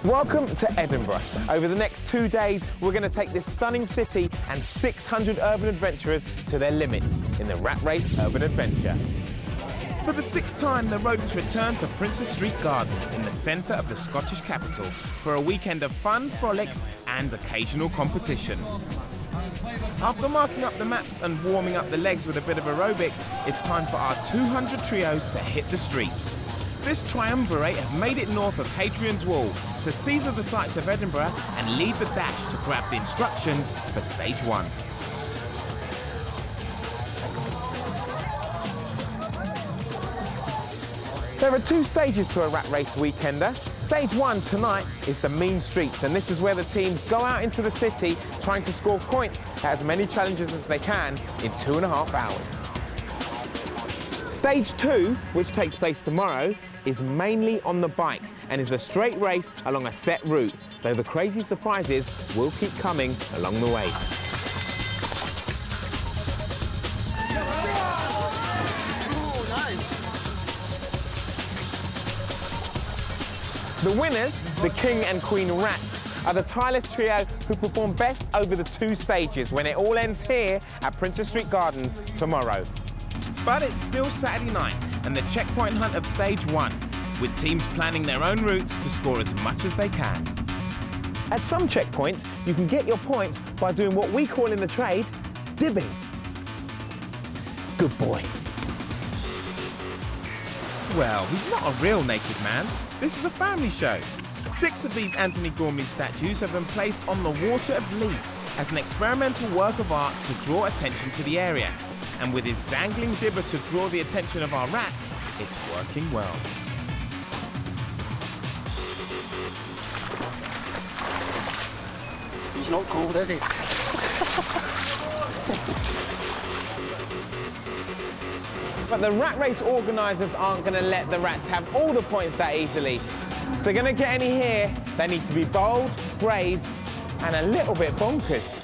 Welcome to Edinburgh. Over the next 2 days, we're going to take this stunning city and 600 urban adventurers to their limits in the Rat Race Urban Adventure. For the 6th time, the rodents return to Princess Street Gardens in the centre of the Scottish capital for a weekend of fun, frolics and occasional competition. After marking up the maps and warming up the legs with a bit of aerobics, it's time for our 200 trios to hit the streets. This triumvirate have made it north of Hadrian's Wall to seize the sights of Edinburgh and lead the dash to grab the instructions for stage 1. There are 2 stages to a rat race weekender. Stage 1 tonight is the mean streets, and this is where the teams go out into the city trying to score points at as many challenges as they can in 2.5 hours. Stage 2, which takes place tomorrow, is mainly on the bikes and is a straight race along a set route, though the crazy surprises will keep coming along the way. The winners, the King and Queen Rats, are the tireless trio who perform best over the 2 stages when it all ends here at Princess Street Gardens tomorrow. But it's still Saturday night and the checkpoint hunt of stage 1, with teams planning their own routes to score as much as they can. At some checkpoints, you can get your points by doing what we call in the trade, dibbing. Good boy. Well, he's not a real naked man. This is a family show. 6 of these Anthony Gormley statues have been placed on the Water of Leith as an experimental work of art to draw attention to the area. And with his dangling dibber to draw the attention of our rats, it's working well. He's not cold, is he? But the rat race organisers aren't going to let the rats have all the points that easily. If they're going to get any here, they need to be bold, brave and a little bit bonkers.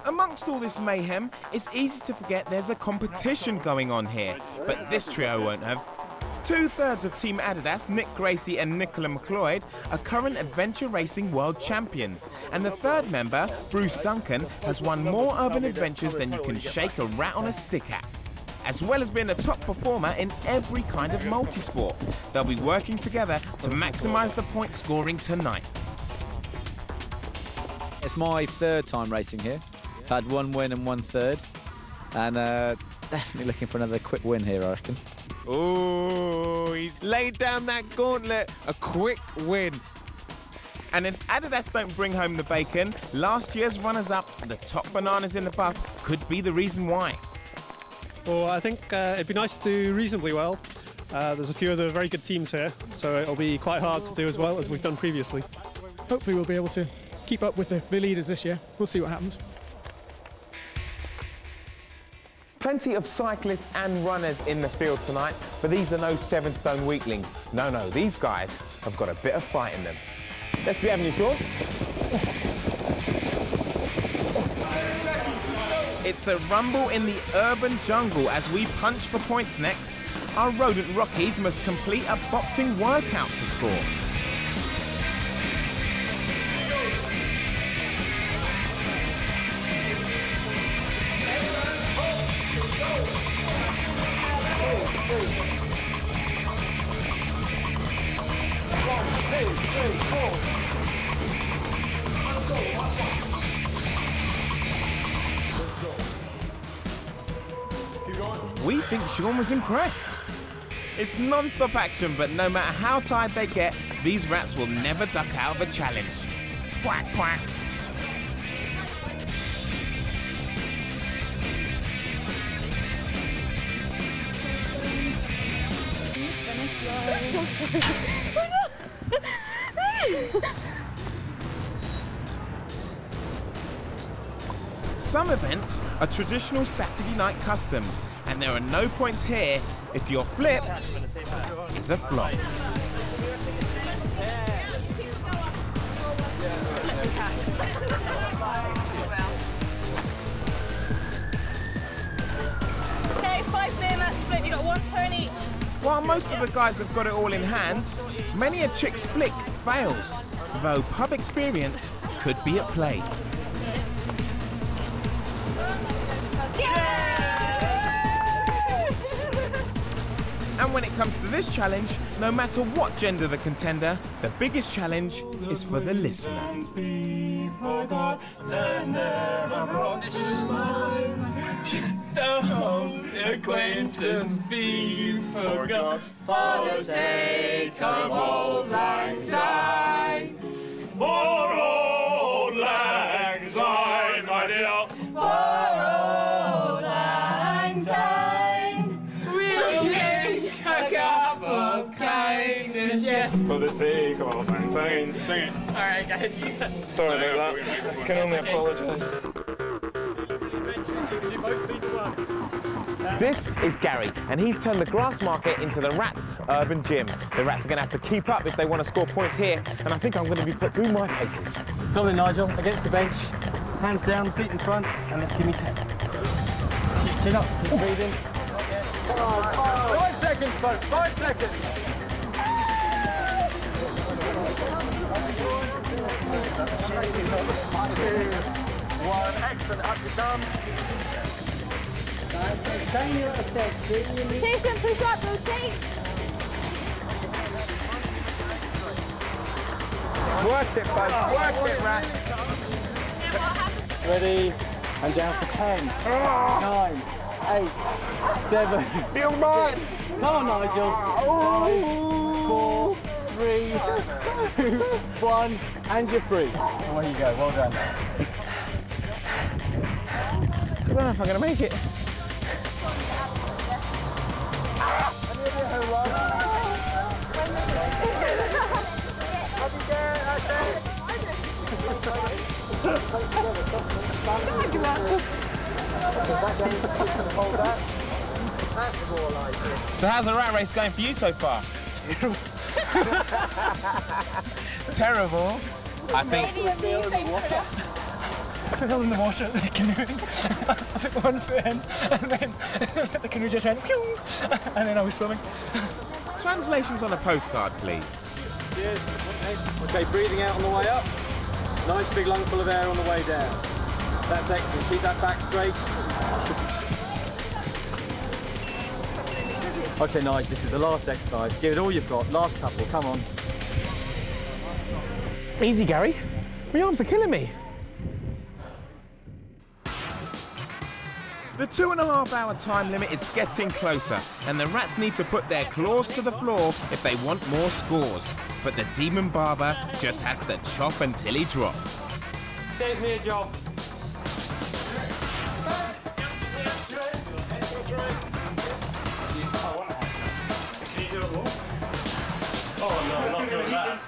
Amongst all this mayhem, it's easy to forget there's a competition going on here, but this trio won't have. 2/3 of Team Adidas, Nick Gracie and Nicola McLeod, are current adventure racing world champions, and the 3rd member, Bruce Duncan, has won more urban adventures than you can shake a rat on a stick at, as well as being a top performer in every kind of multisport. They'll be working together to maximise the point scoring tonight. It's my 3rd time racing here. Had 1 win and 1/3, and definitely looking for another quick win here, I reckon. Oh, he's laid down that gauntlet. A quick win. And if Adidas don't bring home the bacon, last year's runners-up, the top bananas in the buff, could be the reason why. Well, I think it'd be nice to do reasonably well. There's a few other very good teams here, so it'll be quite hard to do as well as we've done previously. Hopefully we'll be able to keep up with the leaders this year. We'll see what happens. Plenty of cyclists and runners in the field tonight, but these are no 7-stone weaklings. No, these guys have got a bit of fight in them. Let's be having you, Sean. It's a rumble in the urban jungle as we punch for points next. Our rodent Rockies must complete a boxing workout to score. we think Sean was impressed. It's non-stop action, but no matter how tired they get, these rats will never duck out of a challenge. Quack, quack. Some events are traditional Saturday night customs, and there are no points here if your flip is a flop. Okay, 5 beer match split, you got 1 turn each. While most of the guys have got it all in hand, many a chick's flick fails, though pub experience could be at play. And when it comes to this challenge, no matter what gender the contender, the biggest challenge is for the listener. Acquaintance be forgot for the sake of old lang syne. For old lang syne, my dear. For old lang syne. We'll drink a cup of kindness, yeah. For the sake of old lang syne. Sing it. All right, guys. Sorry about that. Can only apologise. This is Gary, and he's turned the grass market into the Rats urban gym. The Rats are going to have to keep up if they want to score points here, and I think I'm going to be put through my paces. Come in, Nigel, against the bench. Hands down, feet in front, and let's give me 10. Chin up, keep breathing. 5 seconds, folks, 5 seconds. 2, 1, excellent, up you come. Rotation, push up, rotate. Work it, folks, work it, Rat. Ready, and down for 10, 9, 8, 7. Feel mine. Come on, Nigel. 5, 4, 3, 2, 1, and you're free. Away you go, well done. I don't know if I'm going to make it. So how's the rat race going for you so far? Terrible. I think. I fell in the water, the canoeing. I put one foot in, and then the canoe just went, pew, and then I was swimming. Translations on a postcard, please. Cheers. Okay, breathing out on the way up. Nice big lungful of air on the way down. That's excellent. Keep that back straight. Okay, nice. This is the last exercise. Give it all you've got. Last couple. Come on. Easy, Gary. My arms are killing me. The 2.5-hour time limit is getting closer, and the Rats need to put their claws to the floor if they want more scores. But the Demon Barber just has to chop until he drops. Save me a job. Oh no, not doing that.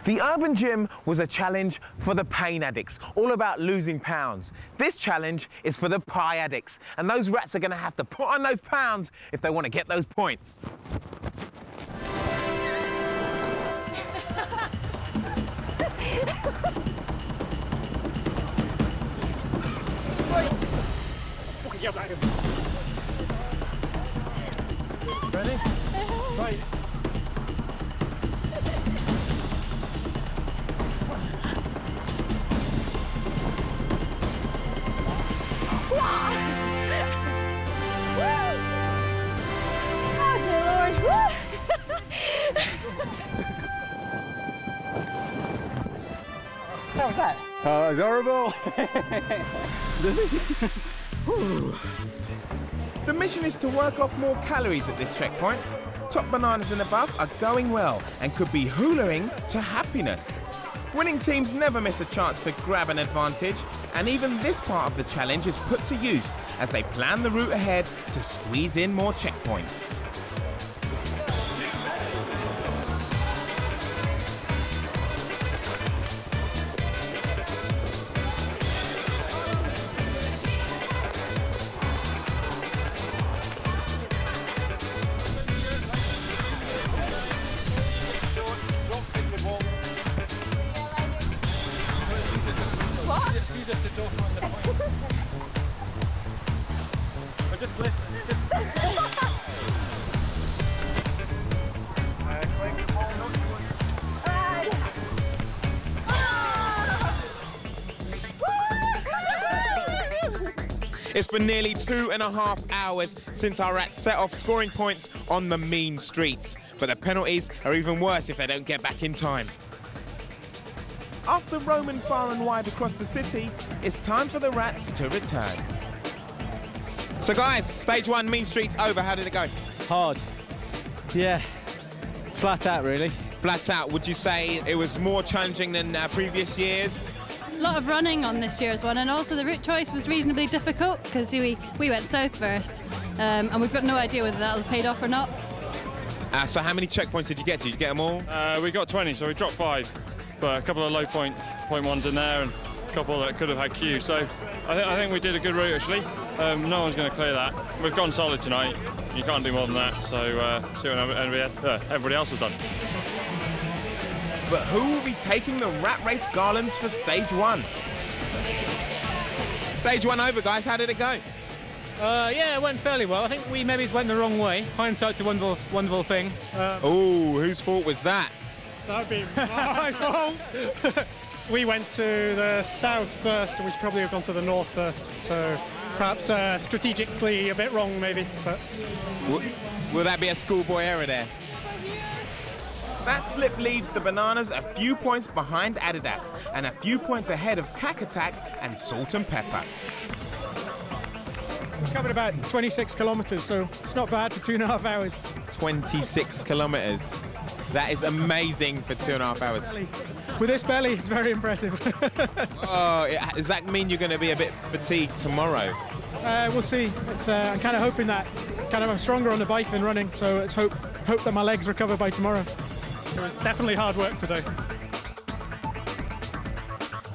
The urban gym was a challenge for the pain addicts, all about losing pounds. This challenge is for the pie addicts, and those Rats are going to have to put on those pounds if they want to get those points. Ready? Right. Oh, dear Lord. Woo! How was that? Oh, it was horrible. Does it? The mission is to work off more calories at this checkpoint. Top bananas and above are going well and could be hula-ing to happiness. Winning teams never miss a chance to grab an advantage, and even this part of the challenge is put to use as they plan the route ahead to squeeze in more checkpoints. It's been nearly 2.5 hours since our rats set off scoring points on the mean streets, but the penalties are even worse if they don't get back in time. After roaming far and wide across the city, it's time for the rats to return. So guys, stage 1 mean streets over. How did it go? Hard. Yeah. Flat out, really. Flat out. Would you say it was more challenging than previous years? A lot of running on this year's one, and also the route choice was reasonably difficult because we went south first, and we've got no idea whether that'll have paid off or not. So how many checkpoints did you get to? Did you get them all? We got 20, so we dropped 5. But a couple of low point ones in there and a couple that could have had queue. So I think we did a good route, actually. No one's going to clear that. We've gone solid tonight. You can't do more than that. So see what everybody else has done. But who will be taking the rat race garlands for stage 1? Stage 1 over, guys. How did it go? Yeah, it went fairly well. I think we maybe went the wrong way. Hindsight's a wonderful thing. Oh, whose fault was that? That would be my fault. We went to the south first, and we should probably have gone to the north first. So perhaps strategically a bit wrong, maybe. But Will that be a schoolboy error there? That slip leaves the bananas a few points behind Adidas and a few points ahead of Cack Attack and Salt and Pepper. We covered about 26 kilometres, so it's not bad for 2.5 hours. 26 kilometres. That is amazing for 2.5 hours. With this belly, it's very impressive. Oh, does that mean you're going to be a bit fatigued tomorrow? We'll see. I'm kind of hoping that I'm stronger on the bike than running, so let's hope that my legs recover by tomorrow. it was definitely hard work today.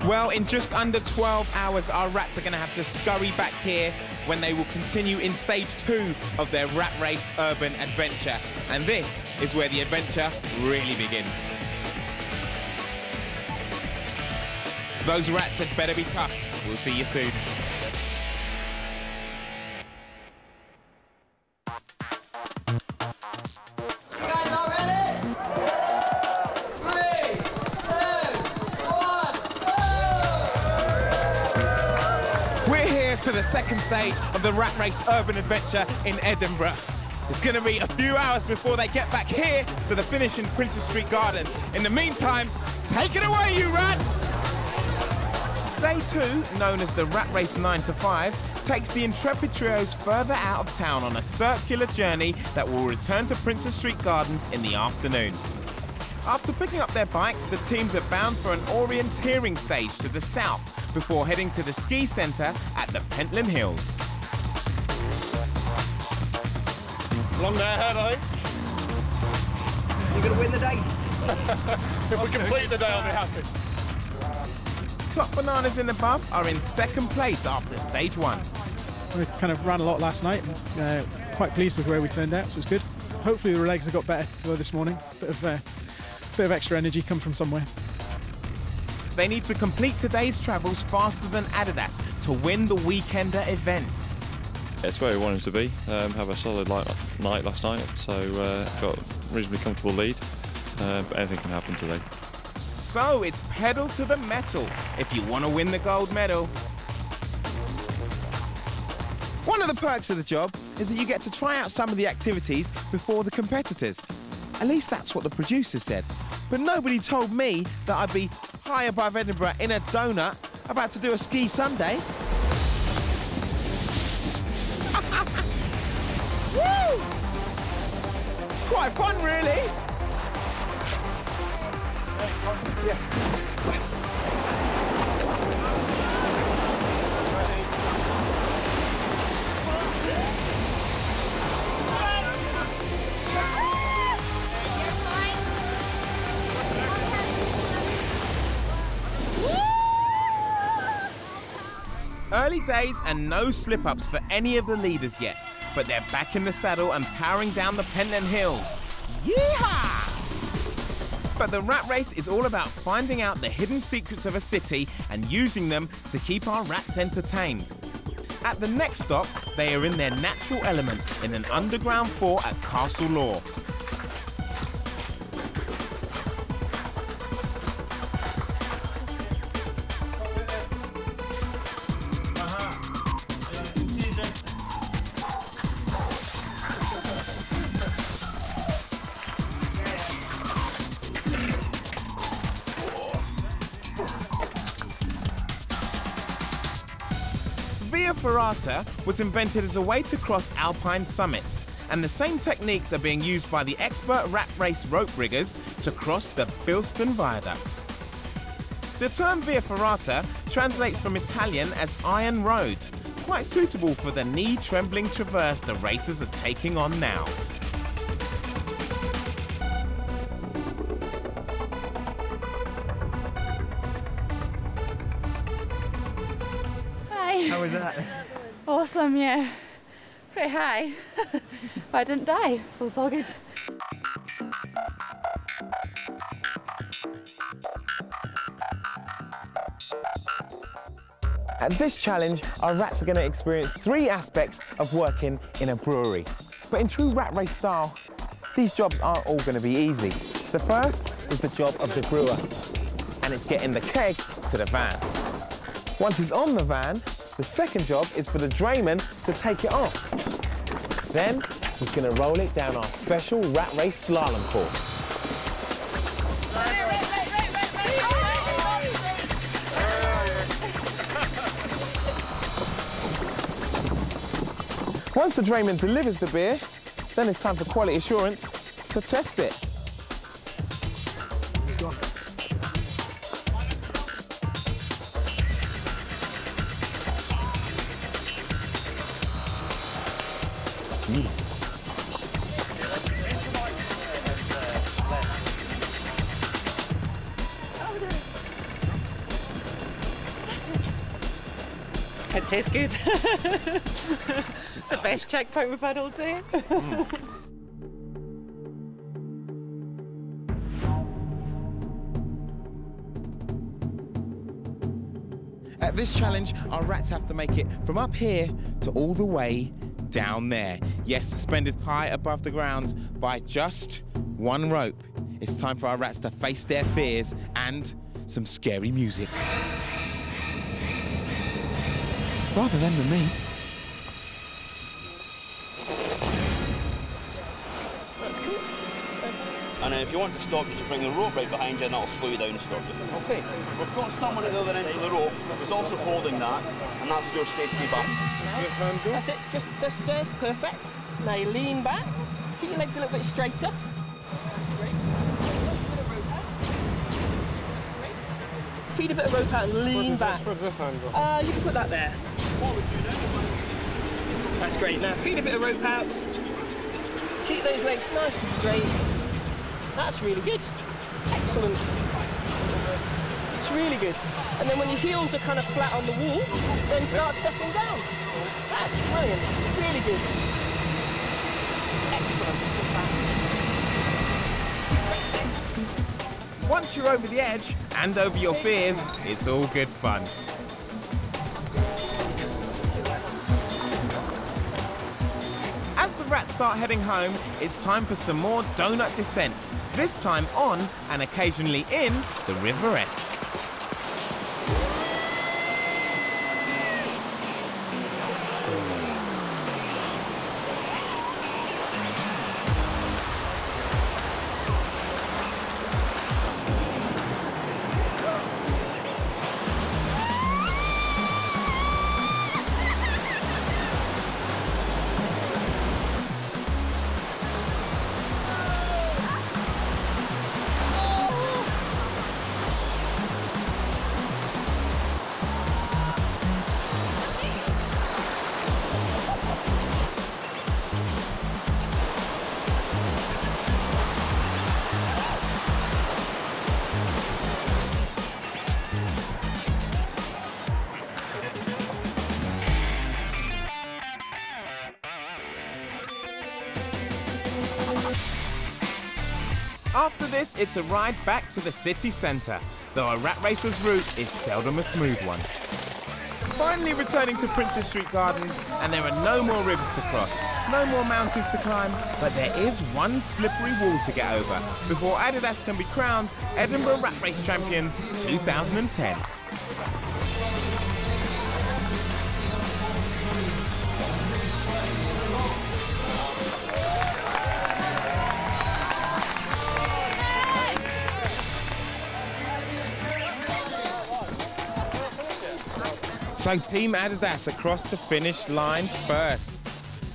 Well, in just under 12 hours, our rats are going to have to scurry back here when they will continue in stage 2 of their rat race urban adventure. And this is where the adventure really begins. Those rats had better be tough. We'll see you soon. To the second stage of the Rat Race Urban Adventure in Edinburgh. It's going to be a few hours before they get back here to the finish in Princess Street Gardens. In the meantime, take it away, you rats! Day 2, known as the Rat Race 9 to 5, takes the intrepid trios further out of town on a circular journey that will return to Princess Street Gardens in the afternoon. After picking up their bikes, the teams are bound for an orienteering stage to the south before heading to the ski centre at the Pentland Hills. Long day ahead, I think. You're going to win the day. If we complete the day, I'll be happy. Top Bananas in the Buff are in second place after stage 1. We kind of ran a lot last night, and quite pleased with where we turned out, so it was good. Hopefully the legs have got better for this morning. Bit of extra energy come from somewhere. They need to complete today's travels faster than Adidas to win the Weekender event. It's where we wanted to be, have a solid night last night, so got a reasonably comfortable lead, but anything can happen today. So it's pedal to the metal if you want to win the gold medal. One of the perks of the job is that you get to try out some of the activities before the competitors. At least that's what the producer said. But nobody told me that I'd be high above Edinburgh in a donut about to do a ski Sunday. Woo! It's quite fun, really. Yeah. Early days and no slip-ups for any of the leaders yet, but they're back in the saddle and powering down the Pentland Hills. Yeehaw! But the rat race is all about finding out the hidden secrets of a city and using them to keep our rats entertained. At the next stop, they are in their natural element in an underground fort at Castle Law. Via Ferrata was invented as a way to cross alpine summits, and the same techniques are being used by the expert rat race rope riggers to cross the Bilston Viaduct. The term Via Ferrata translates from Italian as Iron Road, quite suitable for the knee-trembling traverse the racers are taking on now. How was that? Awesome, yeah. Pretty high. But I didn't die, so it's all good. At this challenge, our rats are going to experience 3 aspects of working in a brewery. But in true rat race style, these jobs aren't all going to be easy. The first is the job of the brewer, and it's getting the keg to the van. Once it's on the van, the second job is for the drayman to take it off. Then he's going to roll it down our special rat race slalom course. Once the drayman delivers the beer, then it's time for quality assurance to test it. He's gone. It tastes good. It's the best checkpoint we've had all day. At this challenge, our rats have to make it from up here to all the way down there. Yes, suspended high above the ground by just one rope. It's time for our rats to face their fears and some scary music. Rather them than me. And if you want to stop, you just bring the rope right behind you and that'll slow you down and stop you. Okay, we've got someone at the other end of the rope who's also holding that, and that's your safety button. That's it, just this there is perfect. Now you lean back, keep your legs a little bit straighter. Feed a bit of rope out and lean back. You can put that there. That's great. Now feed a bit of rope out. Keep those legs nice and straight. That's really good. Excellent. It's really good. And then when your heels are kind of flat on the wall, then start stepping down. That's brilliant. Really good. Excellent. Once you're over the edge and over your fears, it's all good fun. start heading home, it's time for some more donut descents, this time on and occasionally in the River Esk. After this, it's a ride back to the city centre, though a rat racer's route is seldom a smooth one. Finally returning to Princess Street Gardens, and there are no more rivers to cross, no more mountains to climb, but there is one slippery wall to get over before Adidas can be crowned Edinburgh Rat Race Champions 2010. So Team Adidas across the finish line first.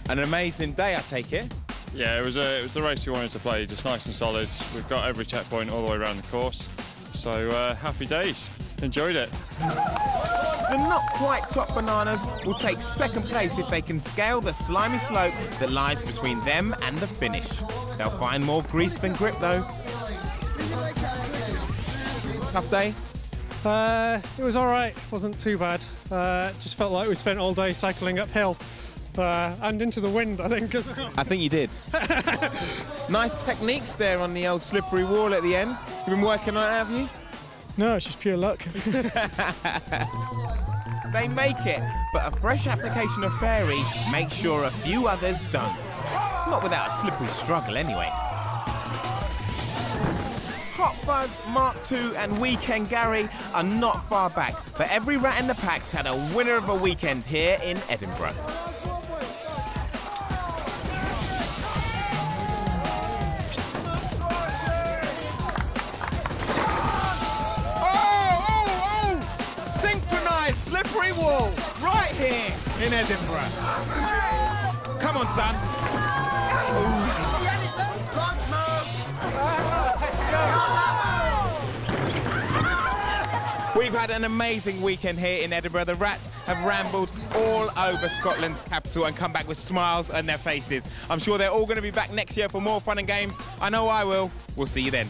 An amazing day, I take it? Yeah, it was the race we wanted to play, just nice and solid. We've got every checkpoint all the way around the course. So happy days, enjoyed it. The not quite top bananas will take second place if they can scale the slimy slope that lies between them and the finish. They'll find more grease than grip though. Tough day? It was all right, wasn't too bad. Just felt like we spent all day cycling uphill and into the wind, I think. I think you did. Nice techniques there on the old slippery wall at the end. You've been working on it, have you? No, it's just pure luck. They make it, but a fresh application of fairy makes sure a few others don't. Not without a slippery struggle anyway. Hot Fuzz, Mark II and Weekend Gary are not far back, but every rat in the pack's had a winner of a weekend here in Edinburgh. Oh! Synchronised slippery wall right here in Edinburgh. Come on, son. Ooh. We've had an amazing weekend here in Edinburgh. The Rats have rambled all over Scotland's capital and come back with smiles on their faces. I'm sure they're all going to be back next year for more fun and games. I know I will. We'll see you then.